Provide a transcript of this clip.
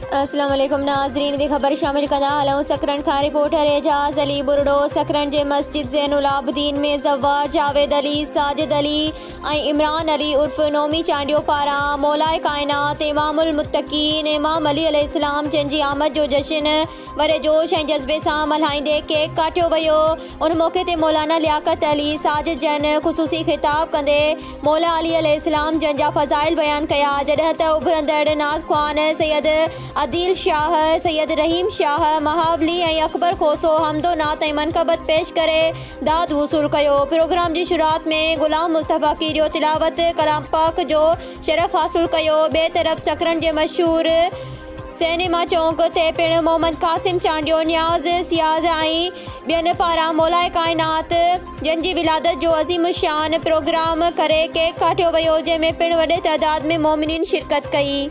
अस्सलाम वालेकुम नाज़रीन, दी ख़बर शामिल कंदा हलूं सकरन खां। रिपोर्टर एजाज़ अली बुरडो। सकरन जे मस्जिद ज़ैनुल आबिदीन में ज़व्वार जावेद अली, साजिद अली ऐं इमरान अली उर्फ़ नोमी चांडियो पारां मौलाए कायनात इमामुल मुत्तक़ीन इमाम अली अलैहिस्सलाम जंहिंजी आमद जो जश्न वॾे जोश ऐं जज़्बे सां मल्हाईंदे केक काटियो वियो। उन मौक़े ते मौलाना लियाकत अली साजिद जन ख़ुसूसी ख़िताब कंदे मौला अली अलैहिस्सलाम जन जा फ़ज़ाइल बयान कया, जॾहिं त उभरंदड़ नात ख़्वान सैयद आदिल शाह, सैयद रहीम शाह, महाबली ऐं अकबर खोसो हमदो नात ऐं मनक़बत पेश करे दाद वसूल कयो। प्रोग्राम जी शुरूआत में गुलाम मुस्तफ़ा कीरियो तिलावत कलाम पाक जो शरफ़ हासिल कयो। ॿिए तरफ़ सकरन जे मशहूर सिनेमा चौक ते पिणु मोहम्मद क़ासिम चांडियो, नियाज़ सियाज़ ऐं ॿियनि पारां मौलाए कायनात जंहिंजी विलादत जो अज़ीम शान प्रोग्राम करे केक काटियो वियो, जंहिंमें पिणु वॾे तइदाद में मोमिनीन शिरकत कई।